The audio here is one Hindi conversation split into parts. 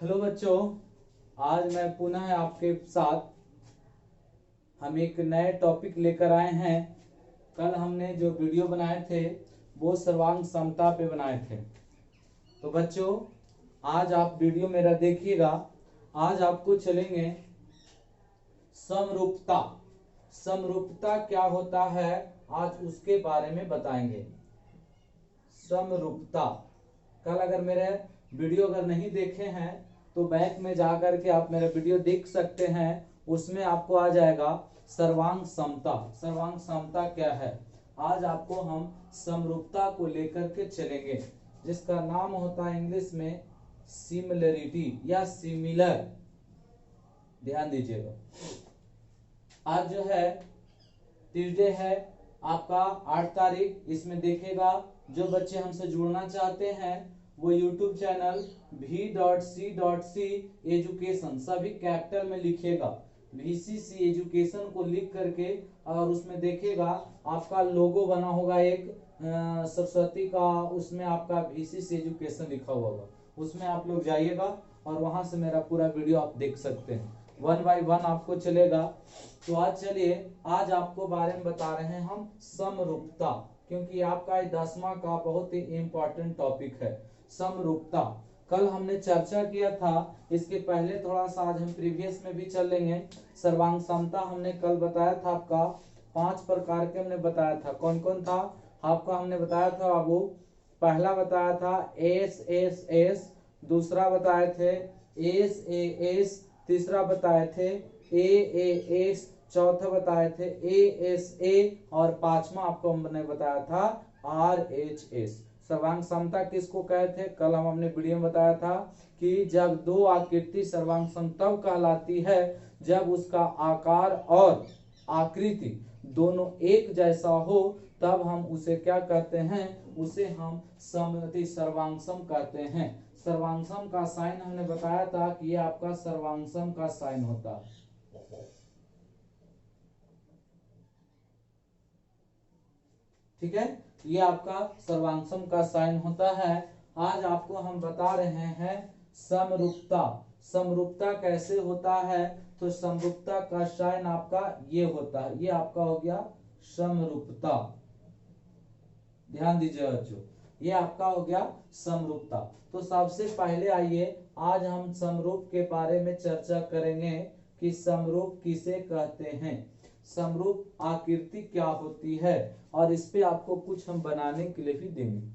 हेलो बच्चों, आज मैं पुनः आपके साथ हम एक नए टॉपिक लेकर आए हैं। कल हमने जो वीडियो बनाए थे वो सर्वांग समता पे बनाए थे। तो बच्चों, आज आप वीडियो मेरा देखिएगा। आज आपको चलेंगे समरूपता। समरूपता क्या होता है आज उसके बारे में बताएंगे। समरूपता, कल अगर मेरे वीडियो अगर नहीं देखे हैं तो बैक में जा करके आप मेरा वीडियो देख सकते हैं। उसमें आपको आ जाएगा सर्वांग समता। सर्वांग समता क्या है, आज आपको हम समरूपता को लेकर के चलेंगे, जिसका नाम होता है इंग्लिश में सिमिलरिटी या सिमिलर। ध्यान दीजिएगा, आज जो है ट्यूसडे है आपका 8 तारीख। इसमें देखेगा जो बच्चे हमसे जुड़ना चाहते हैं वो यूट्यूब चैनल v.c.c एजुकेशन सभी कैपिटल में लिखेगा। VCC एजुकेशन को लिख करके और उसमें देखेगा आपका लोगो बना होगा एक सरस्वती का, उसमें आपका VCC एजुकेशन लिखा हुआ होगा। उसमें आप लोग जाइएगा और वहां से मेरा पूरा वीडियो आप देख सकते हैं। 1 बाय 1 आपको चलेगा। तो आज चलिए, आज आपको बारे में बता रहे हैं हम समरूपता, क्योंकि आपका 10वां का बहुत ही इंपॉर्टेंट टॉपिक है समरूपता। कल हमने चर्चा किया था, इसके पहले थोड़ा सा आज हम प्रीवियस में भी चल लेंगे। सर्वांग समता हमने कल बताया था, आपका 5 प्रकार के हमने बताया था। कौन कौन था आपका हमने बताया था बाबू? पहला बताया था SSS, दूसरा बताए थे SAS, तीसरा बताए थे AAS, चौथा बताए थे ASA और पांचवा आपको हमने बताया था RHS। सर्वांग समता किसको कहते थे? कल हम अपने वीडियो में बताया था कि जब दो आकृति सर्वांग समता कहलाती है जब उसका आकार और आकृति दोनों एक जैसा हो, तब हम उसे क्या कहते हैं? उसे हम सममिति सर्वांगसम कहते हैं। सर्वांगसम का साइन हमने बताया था कि ये आपका सर्वांगसम का साइन होता है। ठीक है, ये आपका सर्वांगसम का साइन होता है। आज आपको हम बता रहे हैं समरूपता। समरूपता कैसे होता है? तो समरूपता का साइन आपका ये होता है, ये आपका हो गया समरूपता। ध्यान दीजिए बच्चों, ये आपका हो गया समरूपता। तो सबसे पहले आइए आज हम समरूप के बारे में चर्चा करेंगे कि समरूप किसे कहते हैं, समरूप आकृति क्या होती है, और इस पे आपको कुछ हम बनाने के लिए भी देंगे।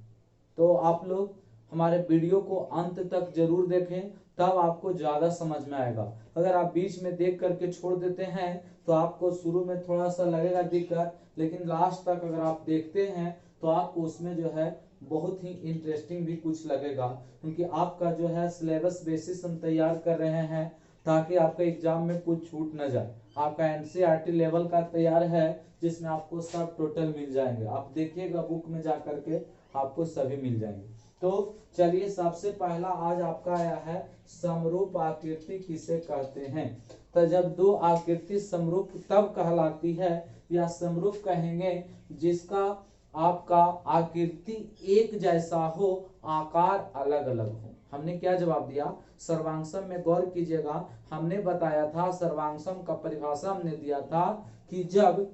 तो आप लोग हमारे वीडियो को अंत तक जरूर देखें, तब आपको ज्यादा समझ में आएगा। अगर आप बीच में देख करके छोड़ देते हैं तो आपको शुरू में थोड़ा सा लगेगा दिक्कत, लेकिन लास्ट तक अगर आप देखते हैं तो आपको उसमें जो है बहुत ही इंटरेस्टिंग भी कुछ लगेगा, क्योंकि आपका जो है सिलेबस बेसिस हम तैयार कर रहे हैं ताकि आपका एग्जाम में कुछ छूट न जाए। आपका NCERT लेवल का तैयार है जिसमें आपको सब टोटल मिल जाएंगे। आप देखिएगा बुक में जा करके आपको सभी मिल जाएंगे। तो चलिए, सबसे पहला आज आपका आया है समरूप आकृति किसे कहते हैं। तो जब दो आकृति समरूप तब कहलाती है या समरूप कहेंगे जिसका आपका आकृति एक जैसा हो, आकार अलग अलग हो। हमने क्या जवाब दिया? सर्वांगसम में गौर कीजिएगा, हमने बताया था सर्वांगसम का परिभाषा हमने दिया था कि जब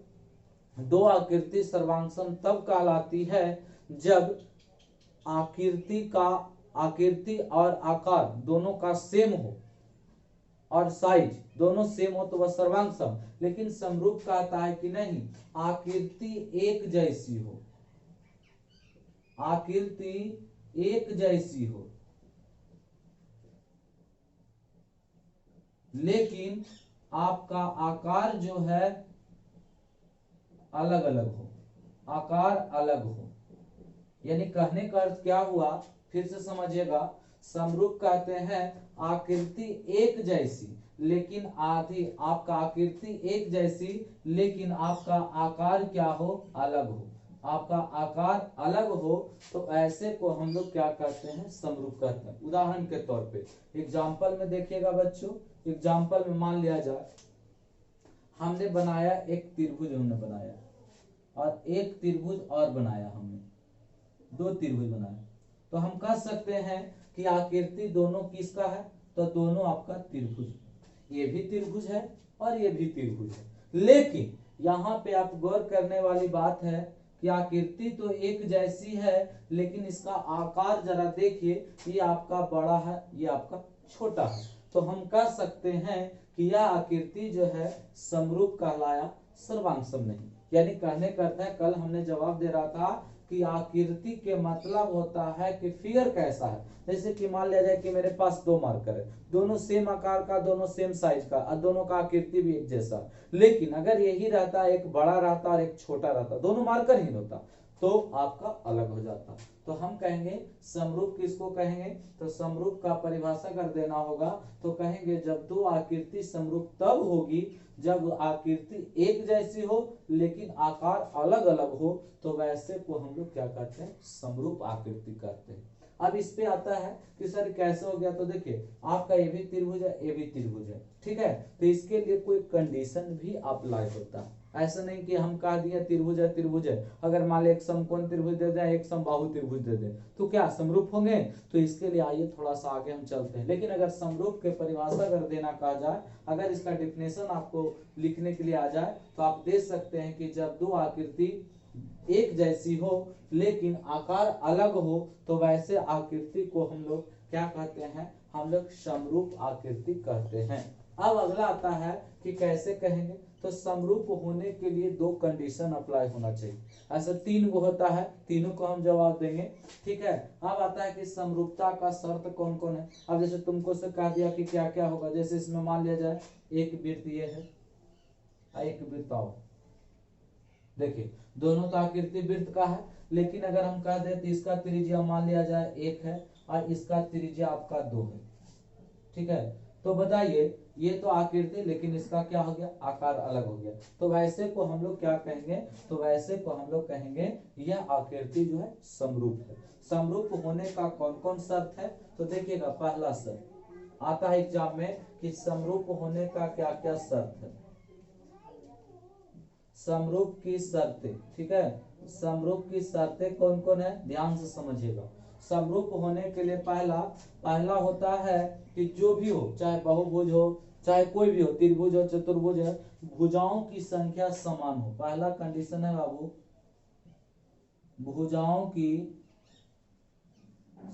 दो आकृति सर्वांगसम तब कहलाती है जब आकृति और आकार दोनों का सेम हो और साइज दोनों सेम हो तो वह सर्वांगसम। लेकिन समरूप कहता है कि नहीं, आकृति एक जैसी हो, आकृति एक जैसी हो लेकिन आपका आकार जो है अलग अलग हो, आकार अलग हो। यानी कहने का अर्थ क्या हुआ, फिर से समझिएगा। समरूप कहते हैं आकृति एक जैसी लेकिन आपका आकृति एक जैसी लेकिन आपका आकार क्या हो? अलग हो। आपका आकार अलग हो तो ऐसे को हम लोग क्या कहते हैं? समरूप कहते हैं। उदाहरण के तौर पे एग्जाम्पल में देखिएगा बच्चों, एग्जाम्पल में मान लिया जाए हमने बनाया एक त्रिभुज, हमने बनाया और एक त्रिभुज और बनाया, हमने दो त्रिभुज बनाए, तो हम कह सकते हैं कि आकृति दोनों किसका है? तो दोनों आपका त्रिभुज, ये भी त्रिभुज है और ये भी त्रिभुज है। लेकिन यहाँ पे आप गौर करने वाली बात है कि आकृति तो एक जैसी है, लेकिन इसका आकार जरा देखिए, ये आपका बड़ा है, ये आपका छोटा है। तो हम कह सकते हैं कि यह आकृति जो है समरूप कहलाया, सर्वांगसम नहीं। यानी कहने का अर्थ है, कल हमने जवाब दे रहा था कि आकृति के मतलब होता है कि फिगर कैसा है। जैसे कि मान लिया जाए कि मेरे पास दो मार्कर है, दोनों सेम आकार का, दोनों सेम साइज का, और दोनों का आकृति भी एक जैसा। लेकिन अगर यही रहता, एक बड़ा रहता और एक छोटा रहता, दोनों मार्कर ही होता, तो आपका अलग हो जाता। तो हम कहेंगे समरूप किसको कहेंगे, तो समरूप का परिभाषा कर देना होगा तो कहेंगे जब दो आकृति समरूप तब होगी जब आकृति एक जैसी हो लेकिन आकार अलग अलग हो, तो वैसे को हम लोग क्या कहते हैं, समरूप आकृति कहते हैं। अब इस पे आता है कि सर कैसे हो गया, तो देखिए आपका ये भी त्रिभुज है, ये भी त्रिभुज है, ठीक है। तो इसके लिए कोई कंडीशन भी अप्लाई होता है। ऐसा नहीं कि हम कह दिए त्रिभुज है त्रिभुज है, अगर मान ले एक समकोण त्रिभुज दे दे, एक समबाहु त्रिभुज दे दे, तो क्या समरूप होंगे। तो इसके लिए आइए थोड़ा सा आगे हम चलते हैं। लेकिन अगर समरूप के परिभाषा कर देना कहा जाए, अगर इसका डिफिनेशन आपको लिखने के लिए आ जाए, तो आप देख सकते हैं कि जब दो आकृति एक जैसी हो लेकिन आकार अलग हो, तो वैसे आकृति को हम लोग क्या कहते हैं, हम लोग समरूप आकृति कहते हैं। अब अगला आता है कि कैसे कहेंगे, तो समरूप होने के लिए दो कंडीशन अप्लाई होना चाहिए। ऐसा तीन को होता है, तीनों को हम जवाब देंगे, ठीक है। अब आता है कि समरूपता का शर्त कौन कौन है। अब जैसे तुमको से कह दिया कि क्या क्या होगा, जैसे इसमें मान लिया जाए एक वृत्त ये है, एक वृत्त आओ, देखिए दोनों का आकृति वृत्त का है, लेकिन अगर हम कह दें तो इसका त्रिज्या मान लिया जाए 1 है और इसका त्रिज्या आपका 2 है, ठीक है। तो बताइए ये तो आकृति, लेकिन इसका क्या हो गया, आकार अलग हो गया, तो वैसे को हम लोग क्या कहेंगे, तो वैसे को हम लोग कहेंगे यह आकृति जो है समरूप है। समरूप होने का कौन कौन शर्त है, तो देखिएगा पहला शर्त आता है एग्जाम में कि समरूप होने का क्या क्या शर्त है, समरूप की शर्तें, ठीक है। समरूप की शर्तें कौन कौन है, ध्यान से समझिएगा। समरूप होने के लिए पहला होता है कि जो भी हो, चाहे बहुभुज हो, चाहे कोई भी हो, त्रिभुज हो, चतुर्भुज है, भुजाओं की संख्या समान हो। पहला कंडीशन है बाबू, भुजाओं की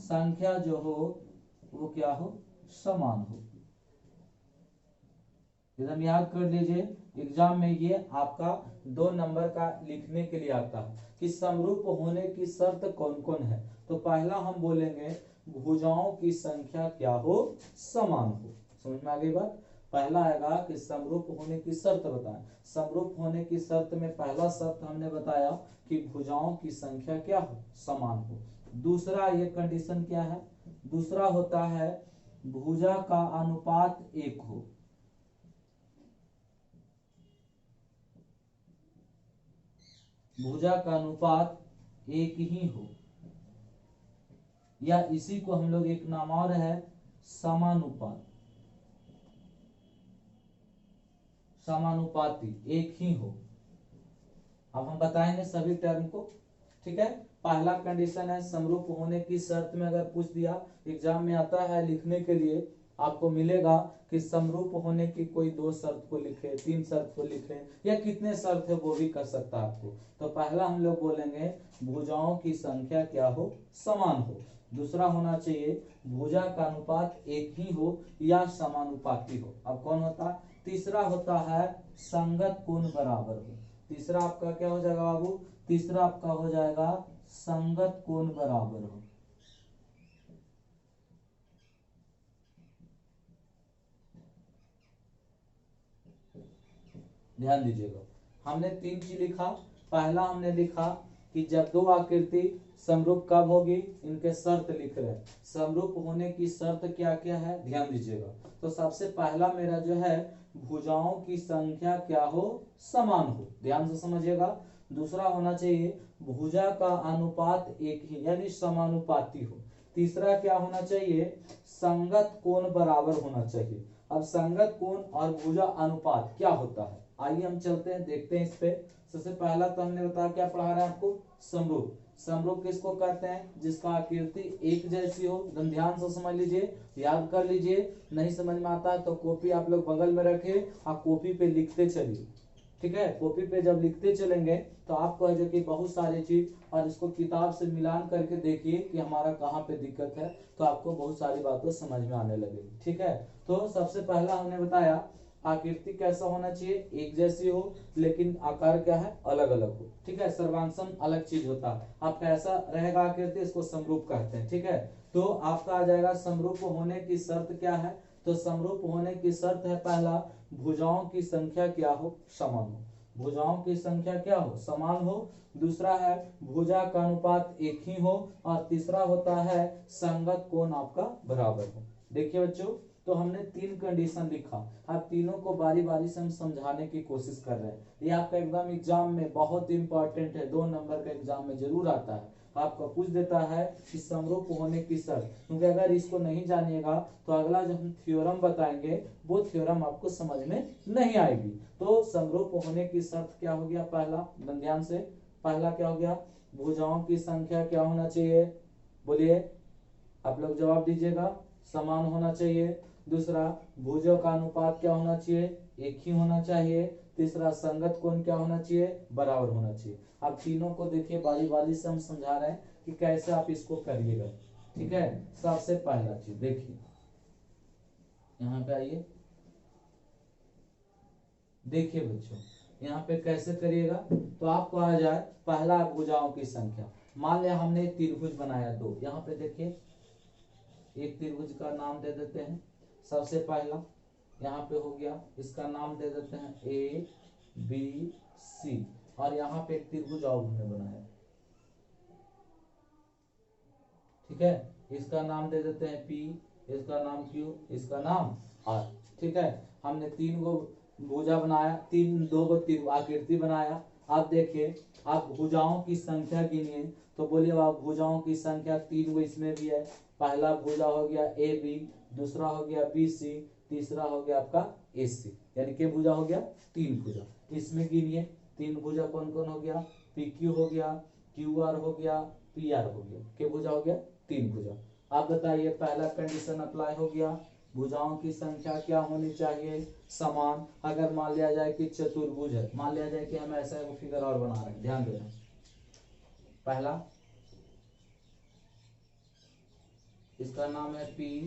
संख्या जो हो वो क्या हो, समान हो। एकदम याद कर लीजिए, एग्जाम में ये आपका 2 नंबर का लिखने के लिए आता है कि समरूप होने की शर्त कौन कौन है। तो पहला हम बोलेंगे भुजाओं की संख्या क्या हो, समान हो। समझ में आ गई बात। पहला आएगा कि समरूप होने की शर्त बताएं। समरूप होने की शर्त में पहला शर्त हमने बताया कि भुजाओं की संख्या क्या हो, समान हो। दूसरा ये कंडीशन क्या है, दूसरा होता है भुजा का अनुपात 1 हो। भुजा का अनुपात 1 ही हो, या इसी को हम लोग एक नाम और है समानुपात, समानुपाती 1 ही हो। अब हम बताएंगे सभी टर्म को, ठीक है। पहला कंडीशन है समरूप होने की शर्त में अगर पूछ दिया, एग्जाम में आता है लिखने के लिए, आपको मिलेगा कि समरूप होने की कोई 2 शर्त को लिखे, 3 शर्त को लिखे, या कितने शर्त है वो भी कर सकता है आपको। तो पहला हम लोग बोलेंगे भुजाओं की संख्या क्या हो, समान हो। दूसरा होना चाहिए भुजा का अनुपात 1 ही हो या समानुपाती हो। अब कौन होता, तीसरा होता है संगत कोण बराबर हो। तीसरा आपका क्या हो जाएगा बाबू, तीसरा आपका हो जाएगा संगत कोण बराबर हो। ध्यान दीजिएगा, हमने 3 चीज लिखा। पहला हमने लिखा कि जब दो आकृति समरूप कब होगी, इनके शर्त लिख रहे हैं। समरूप होने की शर्त क्या क्या है, ध्यान दीजिएगा। तो सबसे पहला मेरा जो है भुजाओं की संख्या क्या हो, समान हो, ध्यान से समझिएगा। दूसरा होना चाहिए भुजा का अनुपात 1 ही यानी समानुपाती हो। तीसरा क्या होना चाहिए, संगत कोण बराबर होना चाहिए। अब संगत कोण और भुजा अनुपात क्या होता है, आइए हम चलते हैं देखते हैं इस पे। सबसे पहला तो हमने बताया क्या पढ़ा रहा है आपको, समरूप। समरूप किसको कहते हैं? जिसका आकृति एक जैसी हो। एकदम ध्यान से समझ लीजिए, याद कर लीजिए। नहीं समझ में आता है तो कॉपी आप लोग बगल में रखे और कॉपी पे लिखते चलिए, ठीक है। कॉपी पे जब लिखते चलेंगे तो आपको है जो कि बहुत सारी चीज, और इसको किताब से मिलान करके देखिए कि हमारा कहाँ पे दिक्कत है, तो आपको बहुत सारी बातें समझ में आने लगेगी, ठीक है। तो सबसे पहला हमने बताया आकृति कैसा होना चाहिए? एक जैसी हो, लेकिन आकार क्या है? अलग अलग हो, ठीक है। सर्वांगसम अलग चीज होता है। आपका ऐसा रहेगा आकृति, इसको समरूप कहते हैं, ठीक है। तो आपका आ जाएगा समरूप होने की शर्त क्या है? तो समरूप होने की शर्त है, पहला भुजाओं की संख्या क्या हो? समान हो। भुजाओं की संख्या क्या हो? समान हो। दूसरा है भुजा का अनुपात एक ही हो। और तीसरा होता है संगत कोण आपका बराबर हो। देखिए बच्चों, तो हमने तीन कंडीशन लिखा। अब तीनों को बारी बारी से हम समझाने की कोशिश कर रहे हैं। ये आपका एकदम एग्जाम में बहुत इंपॉर्टेंट है, 2 नंबर का एग्जाम में जरूर आता है। आपको पूछ देता है कि समरूप होने की शर्त, क्योंकि अगर इसको नहीं जानिएगा तो अगला जो हम थ्योरम बताएंगे वो थ्योरम आपको समझ में नहीं आएगी। तो समरूप होने की शर्त क्या हो गया? पहला, ध्यान से, पहला क्या हो गया? भुजाओं की संख्या क्या होना चाहिए? बोलिए, आप लोग जवाब दीजिएगा। समान होना चाहिए। दूसरा, भुजों का अनुपात क्या होना चाहिए? एक ही होना चाहिए। तीसरा, संगत कोण क्या होना चाहिए? बराबर होना चाहिए। अब तीनों को देखिए, बारी बारी से हम समझा रहे हैं कि कैसे आप इसको करिएगा, ठीक है। सबसे पहला चीज देखिए, यहाँ पे आइए, देखिए बच्चों, यहाँ पे कैसे करिएगा? तो आपको आ जाए पहला भुजाओं की संख्या। मान लिया हमने त्रिभुज बनाया दो, यहाँ पे देखिए एक त्रिभुज का नाम दे देते हैं। सबसे पहला यहाँ पे हो गया, इसका नाम दे देते हैं ए बी सी। और यहाँ पे एक त्रिभुज और हमने बनाया, ठीक है। इसका नाम दे देते हैं पी, इसका नाम क्यू, इसका नाम आर, ठीक है। हमने 3 गो भुजा बनाया, 2 गो आकृति बनाया। आप देखिए, आप भुजाओं की संख्या गिनिए, तो बोलिए आप भुजाओं की संख्या 3 गो इसमें भी है। पहला भुजा हो गया ए बी, दूसरा हो गया बी सी, तीसरा हो गया आपका ए सी। यानी के भुजा हो गया? 3 भुजा। इसमें गिनिए 3 भुजा कौन कौन हो गया? पी क्यू हो गया, क्यू आर हो गया, पी आर हो गया। के भुजा हो गया? 3 भुजा। आप बताइए, पहला कंडीशन अप्लाई हो गया। भुजाओं की संख्या क्या होनी चाहिए? समान। अगर मान लिया जाए कि चतुर्भुज है, मान लिया जाए कि हम ऐसा एक फिगर और बना रहे हैं, ध्यान देना। पहला, इसका नाम है पी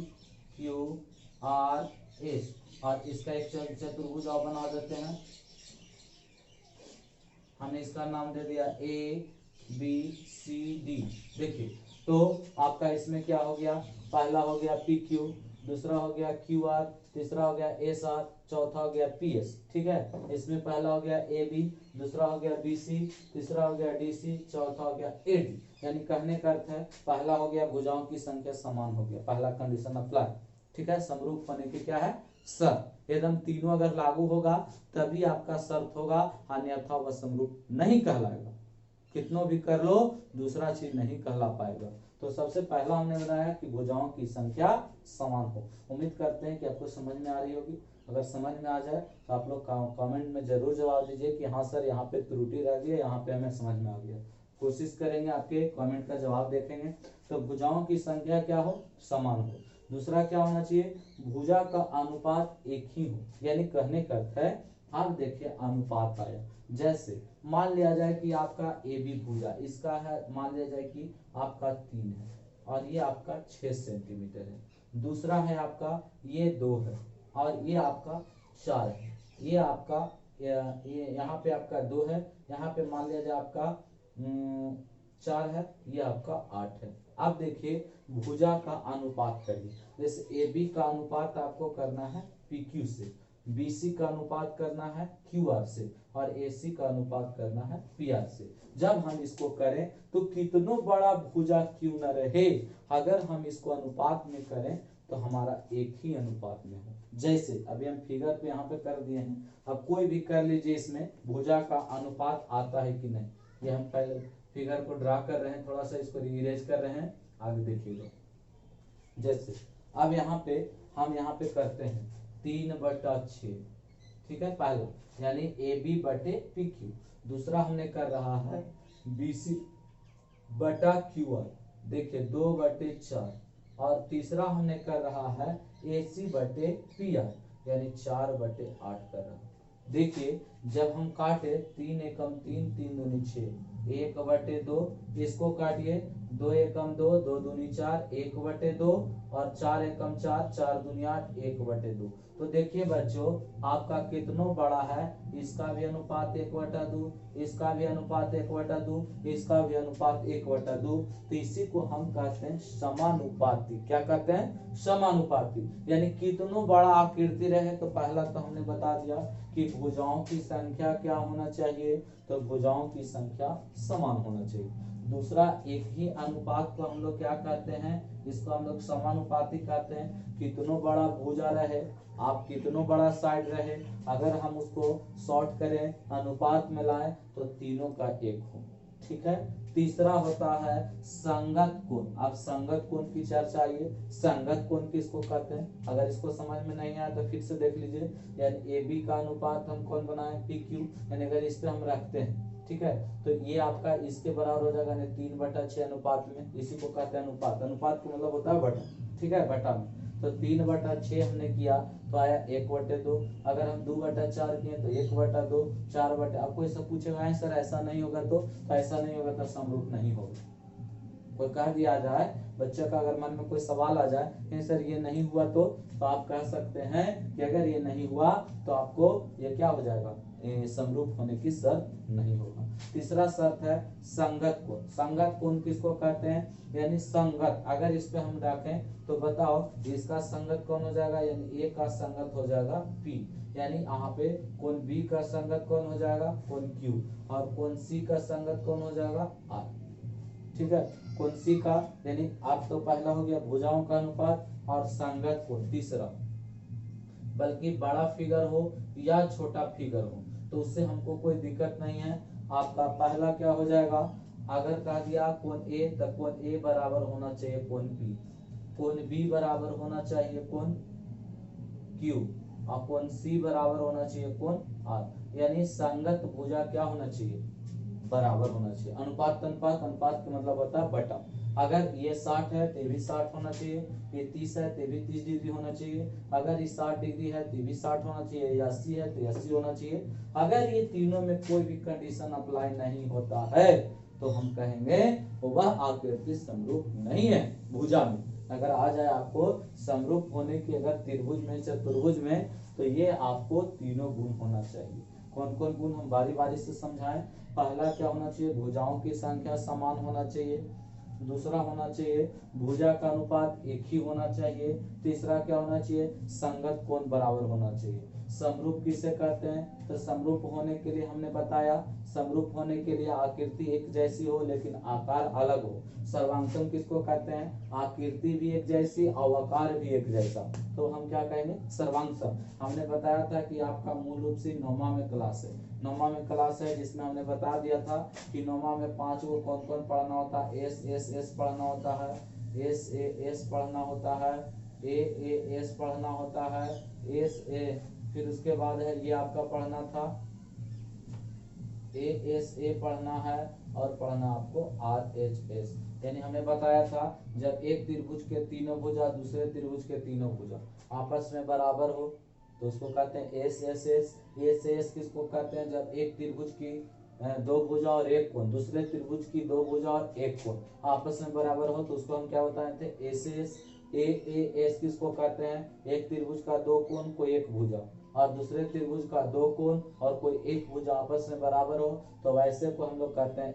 क्यू आर एस, और इसका एक चतुर्भुज और बना देते हैं। हमने इसका नाम दे दिया ए बी सी डी। देखिए, तो आपका इसमें क्या हो गया? पहला हो गया पी क्यू, दूसरा हो गया क्यू आर, तीसरा हो गया एस आर, चौथा हो गया पी एस, ठीक है। इसमें पहला हो गया ए बी, दूसरा हो गया बी सी, तीसरा हो गया डी सी, चौथा हो गया ए डी। यानी कहने का अर्थ है पहला हो गया भुजाओं की संख्या समान हो गया, पहला कंडीशन अप्लाई, ठीक है। समरूप होने की क्या है? शर्त। एकदम तीनों अगर लागू होगा तभी आपका शर्त होगा, अन्यथा वह समरूप नहीं कहलाएगा। कितनों भी कर लो, दूसरा चीज नहीं कहला पाएगा। तो सबसे पहला हमने बताया कि भुजाओं की संख्या समान हो। उम्मीद करते हैं कि आपको समझ में आ रही होगी। अगर समझ में आ जाए तो आप लोग कमेंट में जरूर जवाब दीजिए कि हाँ सर यहाँ पे त्रुटि रह गई, यहाँ पे हमें समझ में आ गया। कोशिश करेंगे आपके कमेंट का जवाब देखेंगे। तो भुजाओं की संख्या क्या हो? समान हो। दूसरा क्या होना चाहिए? भुजा का अनुपात एक ही हो। यानी कहने का अर्थ है, आप देखिए अनुपात आया, जैसे मान लिया जाए कि आपका ए बी भुजा, इसका है मान लिया जाए कि आपका 3 है और ये आपका 6 सेंटीमीटर है। दूसरा है आपका ये 2 है और ये आपका 4 है। ये आपका ये यहाँ पे आपका 2 है, यहाँ पे मान लिया जाए आपका 4 है, ये आपका 8 है। अब देखिए भुजा का अनुपात करिए। जैसे ए बी का अनुपात आपको करना है पी क्यू से, BC का अनुपात करना है QR से, और AC का अनुपात करना है PR से। जब हम इसको करें तो कितनों बड़ा भुजा क्यों न रहे, अगर हम इसको अनुपात में करें तो हमारा एक ही अनुपात में हो। जैसे अभी हम फिगर पे यहाँ पे कर दिए हैं, अब कोई भी कर लीजिए, इसमें भुजा का अनुपात आता है कि नहीं। ये हम पहले फिगर को ड्रा कर रहे हैं, थोड़ा सा इसको इरेज कर रहे हैं, आगे देखिएगा। जैसे अब यहाँ पे हम यहाँ पे करते हैं 3/6, ठीक है, पहला यानी ए बी बटे पी क्यू। दूसरा हमने कर रहा है BC बटा क्यू आर, देखिए 2/4, और तीसरा हमने कर रहा है AC बटे PR, यानी 4/8 कर रहा है। देखिए जब हम काटे 3 एकम 3, 3 दूनी 6, 1/2, इसको काटिए 2 एकम 2, 2 दूनी 4, 1/2, और 4 एकम 4, 4 दूनी 8, 1/2। तो देखिए बच्चों आपका कितना बड़ा है, इसका भी अनुपात 1/2, इसका भी अनुपात 1/2, इसका भी अनुपात 1/2। तो इसी को हम कहते हैं समानुपाती। क्या कहते हैं? समानुपाती। यानी कितना बड़ा आकृति रहे, तो पहला तो हमने बता दिया कि भुजाओं की संख्या क्या होना चाहिए, तो भुजाओं की संख्या समान होना चाहिए। दूसरा, एक ही अनुपात को हम लोग क्या कहते हैं, इसको हम लोग समानुपाती कहते हैं। कितना बड़ा भुजा रहे, आप कितना बड़ा साइड रहे, अगर हम उसको शॉर्ट करें, अनुपात में लाएं, तो तीनों का एक हो। ठीक है। तीसरा होता है संगत कोण। अब संगत कोण की चर्चा आइए। संगत कोण किसको कहते हैं, अगर इसको समझ में नहीं आया तो फिर से देख लीजिए। यानी AB का अनुपात हम कौन बनाए, PQ, यानी अगर इस पे हम रखते हैं, ठीक है, तो ये आपका इसके बराबर हो जाएगा, यानी 3/6 अनुपात में। इसी को कहते हैं अनुपात। अनुपात का मतलब होता है बटा, ठीक है, बटा में। तो 3/6 हमने किया तो आया 1/2। अगर हम 2/4 किए तो 1/2, 4/, आपको ऐसा पूछेगा सर ऐसा नहीं होगा तो ऐसा नहीं होगा, तो समरूप नहीं होगा। कोई कह दिया जाए, बच्चे का अगर मन में कोई सवाल आ जाए कि सर ये नहीं हुआ तो आप कह सकते हैं कि अगर ये नहीं हुआ तो आपको ये क्या हो जाएगा, समरूप होने की शर्त नहीं होगा। तीसरा शर्त है संगत कोण। संगत कोण किसको कहते हैं, यानी संगत, अगर इस पे हम रखें तो बताओ इसका संगत कौन हो जाएगा, यानी A का संगत हो जाएगा P, यानी यहाँ पे कोण B का संगत कौन हो जाएगा, कोण Q, और कोण C का संगत कौन हो जाएगा, R। ठीक है, कोण C का, यानी आप तो पहला हो गया भुजाओं का अनुपात, और संगत कोण तीसरा। बल्कि बड़ा फिगर हो या छोटा फिगर हो तो उससे हमको कोई दिक्कत नहीं है। आपका पहला क्या हो जाएगा, अगर कह दिया कोण A, तो कोण A बराबर होना चाहिए कोण P, कोण B बराबर होना चाहिए कोण Q, और कोण C बराबर होना चाहिए कोण R। यानी संगत भुजा क्या होना चाहिए, बराबर होना चाहिए। अनुपात अनुपात, अनुपात का मतलब होता है बटा। अगर ये 60 है तो भी 60 होना चाहिए, ये 30 है तो भी 30 डिग्री होना चाहिए, अगर ये 60 डिग्री है तो भी 60 होना चाहिए, या 80 है तो 80 होना चाहिए। अगर ये तीनों में कोई भी कंडीशन अप्लाई नहीं होता है तो हम कहेंगे वह आकृति समरूप नहीं है भुजा में। अगर आ जाए आपको समरूप होने की अगर त्रिभुज में चतुर्भुज में, तो ये आपको तीनों गुण होना चाहिए। कौन कौन गुण हम बारी बारी से समझाएं। पहला क्या होना चाहिए, भुजाओं की संख्या समान होना चाहिए। दूसरा होना चाहिए भुजा का अनुपात एक ही होना चाहिए। तीसरा क्या होना चाहिए, संगत कोण बराबर होना चाहिए। समरूप किसे कहते हैं, तो समरूप होने के लिए हमने बताया, समरूप होने के लिए आकृति एक जैसी हो लेकिन आकार अलग हो। सर्वांकन किसको कहते हैं, आकृति भी एक जैसी और आकार भी एक जैसा, तो हम क्या कहेंगे, सर्वांकन। हमने बताया था कि आपका मूल रूप से 9वां में क्लास है, 9वां में क्लास है, जिसमें हमने बता दिया था कि 9वां में 5 को कौन कौन पढ़ना होता है, एस पढ़ना होता है, एस पढ़ना होता है, एस पढ़ना होता है, ए, फिर उसके बाद है ये आपका पढ़ना था ए पढ़ना है, और पढ़ना आपको RHS। यानी हमने बताया था जब एक त्रिभुज के तीनों भुजा दूसरे त्रिभुज के तीनों भुजा आपस में बराबर हो तो उसको कहते हैं एस किसको कहते हैं, जब एक त्रिभुज की दो भुजा और एक कोण, दूसरे त्रिभुज की दो भुजा और एक कोण आपस में बराबर हो तो उसको हम क्या बताए थे, एस। एस किसको कहते हैं, एक त्रिभुज का दो कोण कोई एक भुजा, और दूसरे त्रिभुज का दो कोण और कोई एक भुजा आपस में बराबर हो तो वैसे को हम लोग कहते हैं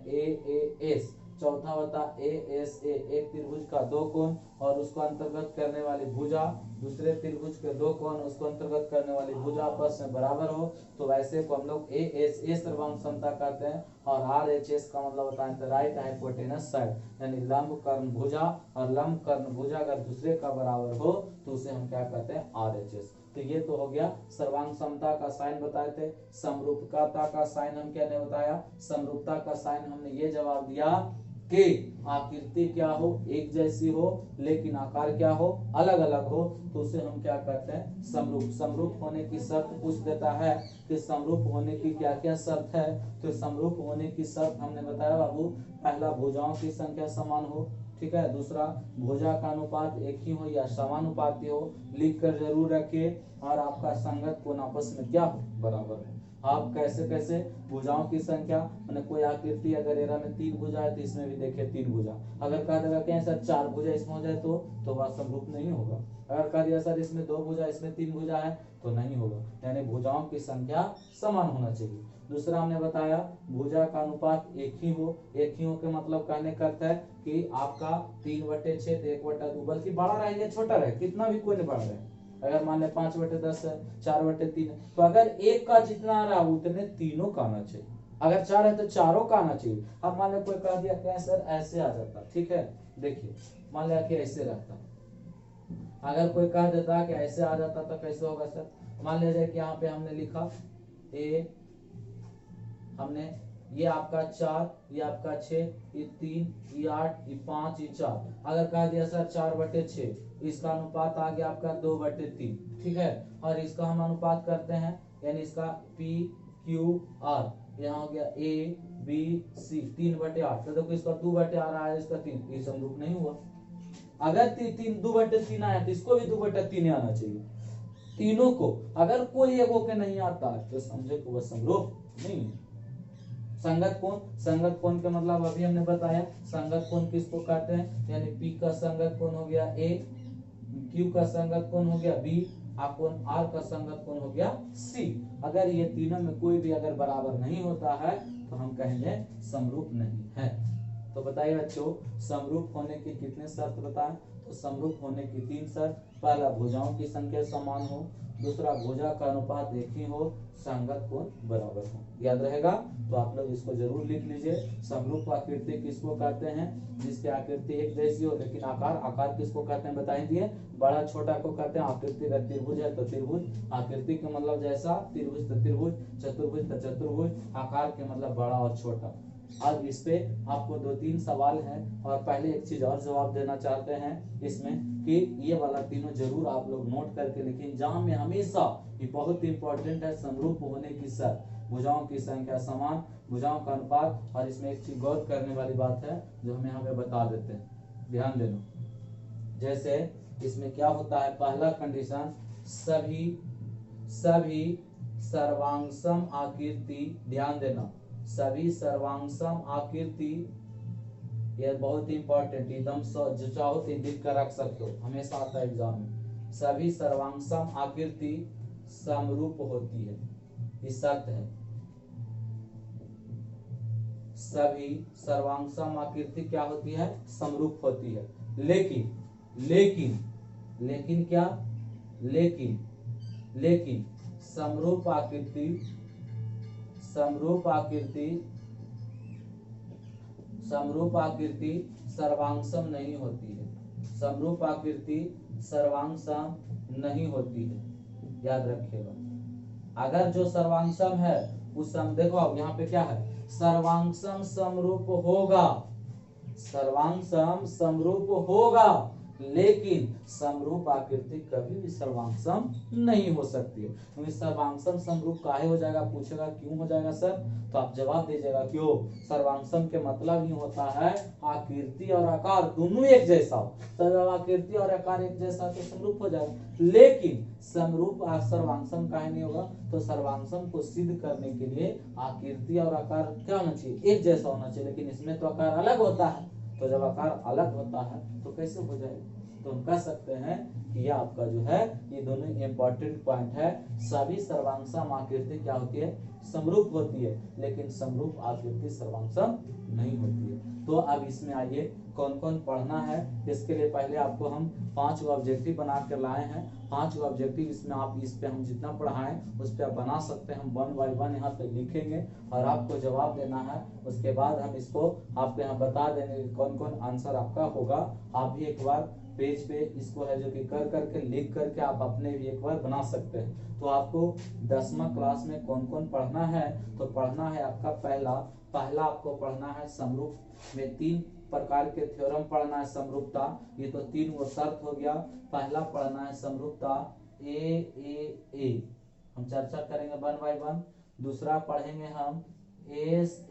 एस। चौथा होता है ASA, एक त्रिभुज का दो कोण और उसको अंतर्गत करने वाली भुजा, दूसरे त्रिभुज के दो कोण उसको अंतर्गत करने वाली भुजा आपस में बराबर हो तो वैसे को हम लोग ASA सर्वांग समता कहते हैं। और RHS का मतलब होता है राइट हाइपोटेनस साइड, यानी लंब कर्ण भुजा, और लंब कर्ण भुजा अगर दूसरे का बराबर हो तो उसे हम क्या कहते हैं, RHS। तो ये तो हो गया सर्वांग समता का साइन बताए थे। समरूपता का साइन हम क्या ने बताया, समरूपता का साइन हमने ये जवाब दिया कि आकृति क्या हो, एक जैसी हो, लेकिन आकार क्या हो, अलग अलग हो, तो उसे हम क्या कहते हैं, समरूप। समरूप होने की शर्त पूछ देता है कि समरूप होने की क्या क्या शर्त है। तो समरूप होने की शर्त हमने बताया बाबू, पहला भुजाओं की संख्या समान हो, ठीक है, दूसरा भुजा का अनुपात एक ही हो या समानुपाती हो, लिख कर जरूर रखिए, और आपका संगत कोण आपस में क्या हो, बराबर हो। आप कैसे कैसे, भुजाओं की संख्या, मैंने कोई आकृति अगर एरा में 3 भुजा है तो इसमें भी देखिए 3 भुजा। अगर कहा देगा क्या सर 4 भुजा इसमें हो जाए तो वह समरूप नहीं होगा। अगर कहा दिया सर इसमें 2 भुजा इसमें 3 भुजा है तो नहीं होगा, यानी भुजाओं की संख्या समान होना चाहिए। दूसरा हमने बताया भुजा का अनुपात एक ही हो। एक ही हो के मतलब कहने का अर्थ है कि आपका 3/6 तो 1/2, बल्कि बड़ा रहे या छोटा रहे, कितना भी कोई नहीं बड़ा रहे। अगर मान ले 5/10 है, 4/3, तो अगर एक का जितना आ रहा है उतने तीनों का आना चाहिए। अगर 4 है तो चारों का आना चाहिए। अब मान ले कोई कह दिया क्या सर ऐसे आ जाता, ठीक है, देखिए मान लिया कि ऐसे रहता, अगर कोई कह देता कि ऐसे आ जाता तो कैसे होगा सर। मान लीजिए कि यहाँ पे हमने लिखा हमने ये आपका 4, ये आपका 6, ये 3, ये 8, ये 5, ये 4। अगर कह दिया सर 4/6, इसका अनुपात आ गया आपका 2/3, ठीक है, और इसका हम अनुपात करते हैं, यानी इसका PQR, यहाँ हो गया ABC 3/8, तो देखो इसका 2/8 आ है, इसका 3, ये समरूप नहीं हुआ। अगर 2/3 आया तो इसको भी 2/3 आना चाहिए, तीनों को। अगर कोई एक होके नहीं आता तो समझो कि वह समरूप नहीं है। संगत कोण, संगत कोण का मतलब अभी हमने बताया, संगत कोण किसको कहते हैं, यानी P का संगत कोण हो गया A, Q का संगत कोण हो गया B, कोण R का संगत कोण हो गया C। अगर ये तीनों में कोई भी अगर बराबर नहीं होता है तो हम कहेंगे समरूप नहीं है। तो बताइए बच्चों, समरूप होने की कितने शर्त बताएं। तो समरूप होने की 3 शर्त, पहला भुजाओं की संख्या समान हो, दूसरा भुजा का अनुपात एक ही हो, संगत कोण बराबर हो। याद रहेगा तो आप लोग इसको जरूर लिख लीजिए। समरूप आकृति किसको कहते हैं, जिसकी आकृति एक जैसी हो लेकिन आकार किसको कहते हैं बताएंगे। बड़ा छोटा को कहते हैं आकृति, अगर त्रिभुज है तो त्रिभुज, आकृति के मतलब जैसा, त्रिभुज तो त्रिभुज, चतुर्भुज तो चतुर्भुज, आकार के मतलब बड़ा और छोटा। अब इस पे आपको 2-3 सवाल हैं, और पहले एक चीज और जवाब देना चाहते हैं इसमें कि ये वाला तीनों जरूर आप लोग नोट करके लिखें, जहां में हमेशा ये बहुत इंपॉर्टेंट है, समरूप होने की शर्त, भुजाओं की संख्या समान, भुजाओं का अनुपात, और इसमें एक चीज गौर करने वाली बात है जो हम यहाँ पे बता देते हैं, ध्यान देना। जैसे इसमें क्या होता है, पहला कंडीशन, सभी सर्वांगसम आकृति, ध्यान देना, सभी सर्वांगसम आकृति, यह बहुत इंपॉर्टेंट, एकदम जो चाहो तो लिख कर रख सकते हो, हमेशा आता है एग्जाम में। सभी सर्वांगसम आकृति समरूप होती है, ये शर्त है। सभी सर्वांगसम आकृति क्या होती है, समरूप होती है। लेकिन क्या, लेकिन समरूप आकृति सर्वांगसम नहीं होती है, समरूप आकृति सर्वांगसम नहीं होती है, याद रखिएगा। अगर जो सर्वांगसम है उस देखो अब यहाँ पे क्या है, सर्वांगसम समरूप होगा, सर्वांगसम समरूप होगा, लेकिन समरूप आकृति कभी भी सर्वांगसम नहीं हो सकती है। क्योंकि सर्वांगसम समरूप काहे हो जाएगा, पूछेगा क्यों हो जाएगा सर, तो आप जवाब दीजिएगा क्यों। सर्वांगसम के मतलब ही होता है आकृति और आकार दोनों एक जैसा हो, तो जब आकृति और आकार एक जैसा तो समरूप हो जाएगा। लेकिन समरूप सर्वांगसम काहे नहीं होगा, तो सर्वांगसम को सिद्ध करने के लिए आकृति और आकार क्या होना चाहिए, एक जैसा होना चाहिए, लेकिन इसमें तो आकार अलग होता है, तो जब आकार अलग होता है तो कैसे हो जाएगा। तो हम कह सकते हैं कि यह आपका जो है, ये दोनों इंपॉर्टेंट पॉइंट है। सभी सर्वांगसम आकृति क्या होती है, समरूप होती है, लेकिन समरूप आकृति सर्वांगसम नहीं होती है। तो अब इसमें आइए कौन कौन पढ़ना है, इसके लिए पहले आपको हम 5 ऑब्जेक्टिव बना कर लाए हैं। 5 ऑब्जेक्टिव इसमें आप इस पे हम जितना पढ़ाएं उस पे आप बना सकते हैं। हम 1 बाय 1 यहाँ पे लिखेंगे और आपको जवाब देना है। उसके बाद हम इसको आपको यहाँ बता देंगे कौन कौन आंसर आपका होगा। आप भी एक बार पेज पे इसको है जो कि कर करके लिख करके आप अपने भी एक बार बना सकते हैं। तो आपको 10वीं क्लास में कौन कौन पढ़ना है, तो पढ़ना है आपका पहला आपको पढ़ना है समरूप में 3 प्रकार के थ्योरम पढ़ना है समरूपता। ये तो 3 वो शर्त हो गया। पहला पढ़ना है समरूपता ए, हम चर्चा करेंगे 1 बाय 1। दूसरा पढ़ेंगे हम एस,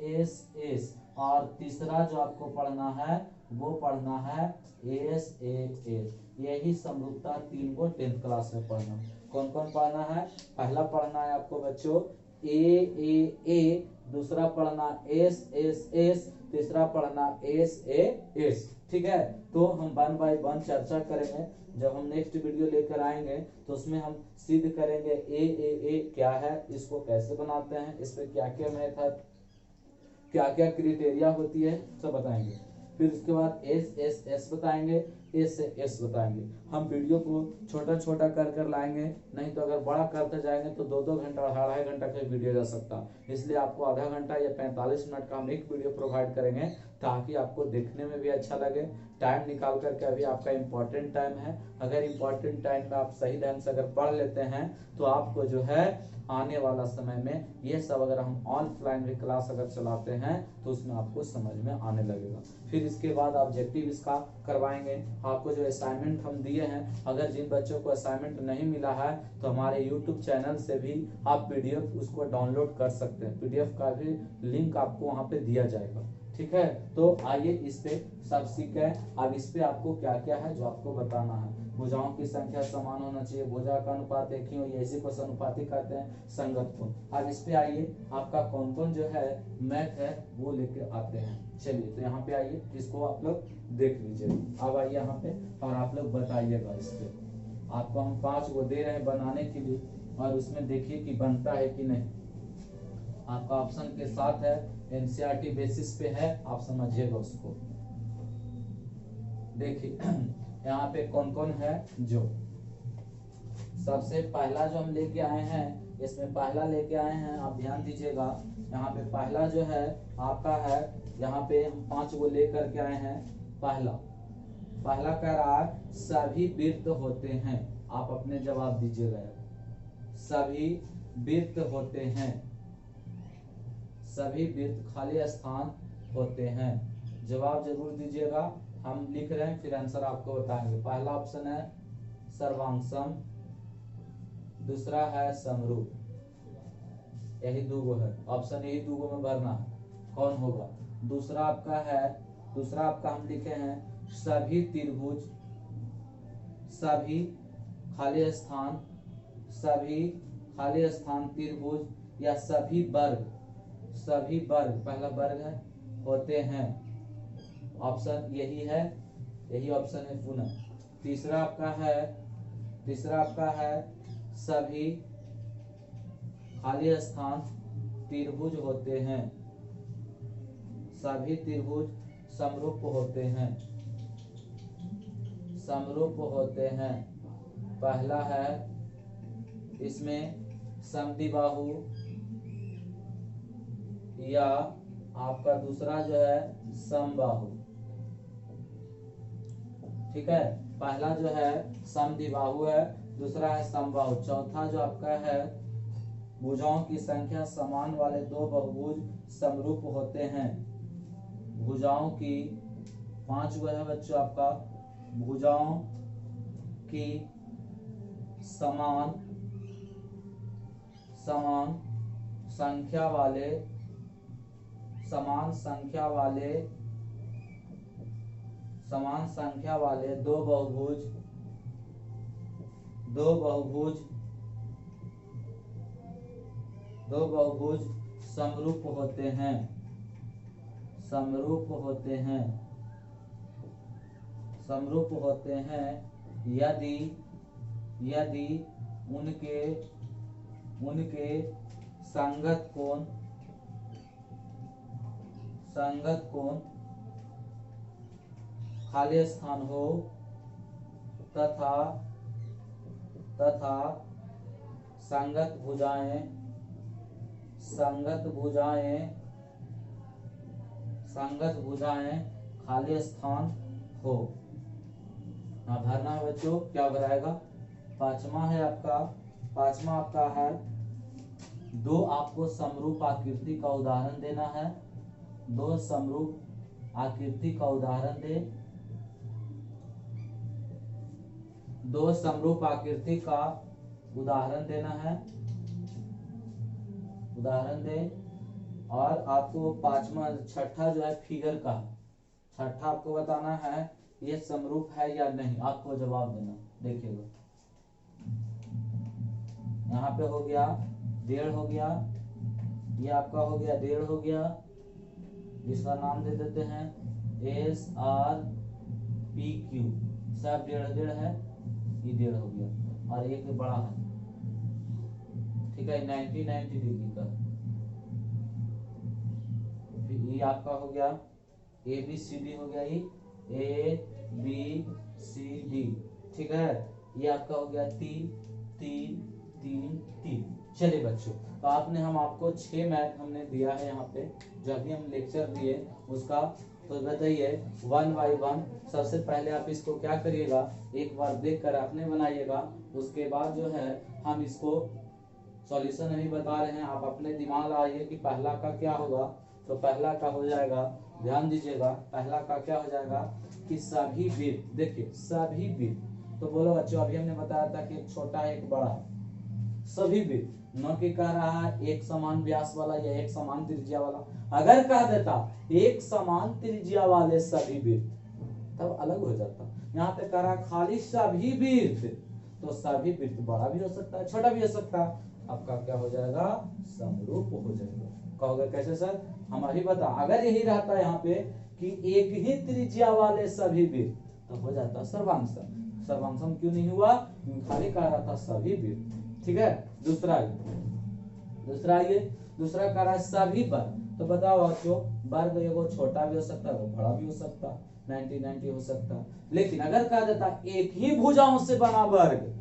और तीसरा जो आपको पढ़ना है वो पढ़ना है एस। यही समरूपता 3 को 10th क्लास में पढ़ना। कौन कौन पढ़ना है? पहला पढ़ना है आपको बच्चों ए, दूसरा पढ़ना एस, तीसरा पढ़ना एस। ठीक है, तो हम 1 बाय 1 चर्चा करेंगे। जब हम नेक्स्ट वीडियो लेकर आएंगे तो उसमें हम सिद्ध करेंगे ए क्या है, इसको कैसे बनाते हैं, इस पे क्या क्या मेथड, क्या क्या क्राइटेरिया होती है, सब बताएंगे। फिर उसके बाद एस बताएंगे, एस से एस बताएंगे। हम वीडियो को छोटा छोटा कर कर लाएंगे, नहीं तो अगर बड़ा करते जाएंगे तो 2-2 घंटा, 2.5 घंटा का वीडियो जा सकता। इसलिए आपको आधा घंटा या 45 मिनट का हम एक वीडियो प्रोवाइड करेंगे, ताकि आपको देखने में भी अच्छा लगे। टाइम निकाल करके, अभी आपका इम्पोर्टेंट टाइम है। अगर इम्पोर्टेंट टाइम में आप सही ढंग से अगर पढ़ लेते हैं तो आपको जो है आने वाला समय में ये सब, अगर हम ऑनलाइन भी क्लास अगर चलाते हैं तो उसमें आपको समझ में आने लगेगा। फिर इसके बाद ऑब्जेक्टिव इसका करवाएंगे। आपको जो असाइनमेंट हम दिए हैं, अगर जिन बच्चों को असाइनमेंट नहीं मिला है तो हमारे यूट्यूब चैनल से भी आप पीडीएफ उसको डाउनलोड कर सकते हैं। पीडीएफ का भी लिंक आपको वहां पे दिया जाएगा। ठीक है, तो आइए इस पे सब सीखे। अब इस पे आपको क्या क्या है जो आपको बताना है। भुजाओं की संख्या समान होना चाहिए, भुजा का अनुपात एक ही हो, इसी को समानुपाती कहते हैं, संगत कोण। अब इस पे आइए, आपका कौन कौन जो है मैथ है वो लेके आते हैं। चलिए, तो यहाँ पे आइए, इसको आप लोग देख लीजिए। अब आइए यहाँ पे और आप लोग बताइएगा। इस पे आपको हम 5 को दे रहे हैं बनाने के लिए, और उसमें देखिए कि बनता है कि नहीं। आपका ऑप्शन के साथ है, एनसीईआरटी बेसिस पे है, आप समझिएगा उसको। देखिए यहाँ पे कौन कौन है। जो सबसे पहला जो हम लेके आए हैं, इसमें पहला लेके आए हैं, आप ध्यान दीजिएगा। यहाँ पे पहला जो है आपका है, यहाँ पे हम 5 को लेकर के आए हैं। पहला कह रहा है सभी वृत्त होते हैं। आप अपने जवाब दीजिएगा। सभी वृत्त होते हैं, सभी वृत्त खाली स्थान होते हैं। जवाब जरूर दीजिएगा। हम लिख रहे हैं, फिर आंसर आपको बताएंगे। पहला ऑप्शन है सर्वांगसम, दूसरा है समरूप। यही 2 गो है ऑप्शन, यही 2 गो में भरना है। कौन होगा? दूसरा आपका हम लिखे हैं सभी त्रिभुज, सभी खाली स्थान त्रिभुज, या सभी वर्ग पहला वर्ग है होते हैं। ऑप्शन यही है, यही ऑप्शन है पुनः। तीसरा आपका है सभी खाली स्थान त्रिभुज होते हैं, सभी त्रिभुज समरूप होते हैं। पहला है इसमें समद्विबाहु, या आपका दूसरा जो है समबाहु। ठीक है, पहला जो है समद्विबाहु है, दूसरा है समबाहु। चौथा जो आपका है भुजाओं की संख्या समान वाले 2 बहुभुज समरूप होते हैं। भुजाओं की 5 वो है बच्चों आपका, भुजाओं की समान संख्या वाले 2 बहुभुज समरूप होते हैं यदि उनके संगत कोण खाली स्थान हो, तथा संगत भुजाएं खाली स्थान हो। भरना है बच्चों, क्या भराएगा? पांचवा आपका है 2 आपको समरूप आकृति का उदाहरण देना है। 2 समरूप आकृति का उदाहरण दे, दो समरूप आकृति का उदाहरण देना है, उदाहरण दे। और आपको छठा जो है फिगर का, छठा आपको बताना है ये समरूप है या नहीं, आपको जवाब देना। देखिएगा यहाँ पे हो गया 1.5 हो गया, ये आपका हो गया 1.5 हो गया, जिसका नाम दे देते हैं SRPQ, सब 1.5 है, ये 1.5 हो गया। और एक बड़ा है, ठीक है, 90 डिग्री का। ये आपका हो गया ABCD हो गया, ये ABCD, ठीक है। ये आपका हो गया 3 3 3 3। चलिए बच्चों, तो हम आपको 6 मैथ हमने दिया है यहाँ पे, जो अभी हम लेक्चर दिए उसका। तो बताइए 1 by 1। सबसे पहले आप इसको क्या करिएगा, एक बार देख कर आपने बनाइएगा। उसके बाद जो है हम इसको सॉल्यूशन नहीं बता रहे हैं, आप अपने दिमाग लाइए कि पहला का क्या होगा। तो पहला का हो जाएगा, ध्यान दीजिएगा, पहला का क्या हो जाएगा कि सभी वृत्त, देखिए सभी वृत्त। तो बोलो बच्चों, अभी हमने बताया था कि एक छोटा है एक बड़ा है, सभी वृत्त, न कि कह रहा है एक समान व्यास वाला या एक समान त्रिज्या वाला। अगर कह देता एक समान त्रिज्या वाले सभी वृत्त तब अलग हो जाता। यहाँ पे कह रहा खाली सभी वृत्त, तो सभी वृत्त बड़ा भी हो सकता है छोटा भी हो सकता है, आपका क्या हो जाएगा, समरूप हो जाएगा। कहोगे कैसे सर, हम अभी बता। अगर यही रहता यहाँ पे कि एक ही त्रिज्या वाले सभी वृत्त, तो हो जाता सर्वांशम। सर्वांशम क्यों नहीं हुआ, खाली कह रहा था सभी वृत्त, ठीक है। दूसरा आइए, दूसरा कह रहा है सभी वर्ग। तो बताओ बच्चों, वर्ग एगो छोटा भी हो सकता है, बड़ा भी हो सकता है, 90 हो सकता है। लेकिन अगर कह देता एक ही भुजाओं से बना वर्ग,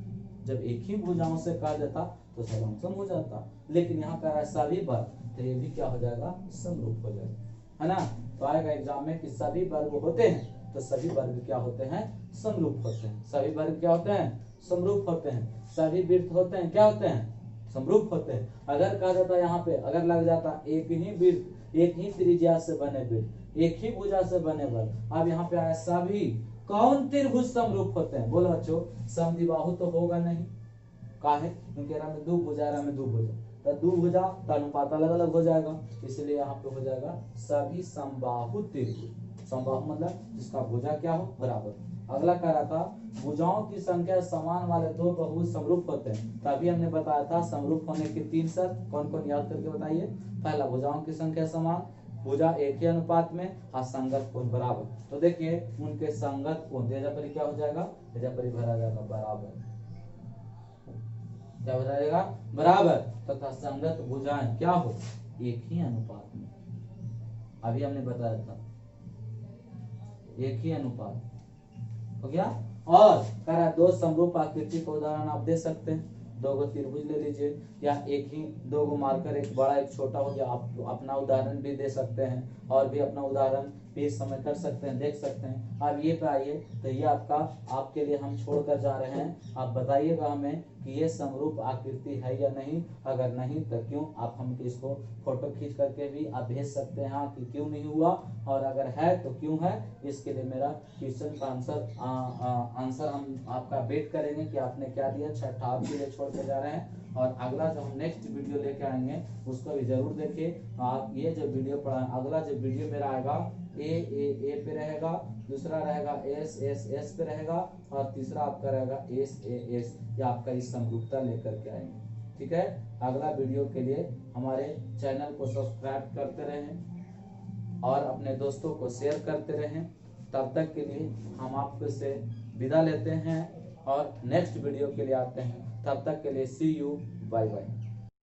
जब एक ही भुजाओं से कह देता तो सर्वांशम हो जाता। लेकिन यहाँ कह रहा है सभी वर्ग, तो ये भी क्या हो जाएगा, समरूप हो जाएगा, है ना। तो आएगा एग्जाम में कि सभी वर्ग होते हैं, तो सभी वर्ग क्या होते हैं, समरूप होते हैं। सभी वर्ग क्या होते हैं, समरूप होते हैं। सभी वृत्त होते हैं, क्या होते हैं, समरूप होते हैं। अगर कहा जाता यहाँ पे, अगर लग जाता एक ही वृत्त, एक ही त्रिज्या से बने वृत्त, एक ही भुजा से बने वर्ग। अब यहाँ पे आया सभी कौन त्रिभुज समरूप होते हैं, बोलो बच्चों, समद्विबाहु तो होगा नहीं, काहे, क्योंकि एरा में 2 भुजा, एरा में 2 भुजा, तो 2 भुजा का अनुपात अलग अलग हो जाएगा, इसलिए यहाँ पे हो जाएगा सभी समबाहु त्रिभुज। समबाहु मतलब जिसका भुजा क्या हो, बराबर। अगला कह रहा था भुजाओं की संख्या समान वाले 2 बहुभुज समरूप होते हैं। तभी हमने बताया था समरूप होने की 3 शर्त, कौन कौन याद करके बताइए। पहला, भुजाओं की संख्या समान, भुजा एक ही अनुपात में, और संगत कोण बराबर। तो देखिए उनके संगत कोण तेजा परी क्या हो जाएगा, तेजा परी भरा जाएगा बराबर, क्या हो जाएगा, बराबर। तथा संगत भुजाएं क्या हो, एक ही अनुपात में। अभी हमने बताया था एक ही अनुपात हो गया। और कह रहा 2 समरूप आकृति का उदाहरण आप दे सकते हैं। 2 त्रिभुज ले लीजिए, या एक ही 2 मार्कर, एक बड़ा एक छोटा हो गया। आप अपना उदाहरण भी दे सकते हैं, और भी अपना उदाहरण पेज समय कर सकते हैं, देख सकते हैं। अब ये पे आइए, तो ये आपके लिए हम छोड़कर जा रहे हैं। आप बताइएगा हमें कि ये समरूप आकृति है या नहीं। अगर नहीं तो क्यों, आप हमको इसको फोटो खींच करके भी आप भेज सकते हैं कि क्यों नहीं हुआ, और अगर है तो क्यों है। इसके लिए मेरा क्वेश्चन का आंसर हम आपका वेट करेंगे कि आपने क्या दिया। छठा आपके लिए छोड़ के जा रहे हैं, और अगला जो हम नेक्स्ट वीडियो लेके आएंगे उसको भी जरूर देखिए। आप ये जो वीडियो पढ़ा, अगला जो वीडियो मेरा आएगा ए पे रहेगा, दूसरा रहेगा एस पे रहेगा, और तीसरा आपका रहेगा एस। ये आपका इस समरूपता लेकर के आएंगे, ठीक है। अगला वीडियो के लिए हमारे चैनल को सब्सक्राइब करते रहें और अपने दोस्तों को शेयर करते रहें। तब तक के लिए हम आपको से विदा लेते हैं और नेक्स्ट वीडियो के लिए आते हैं। तब तक के लिए सी यू, बाय बाय।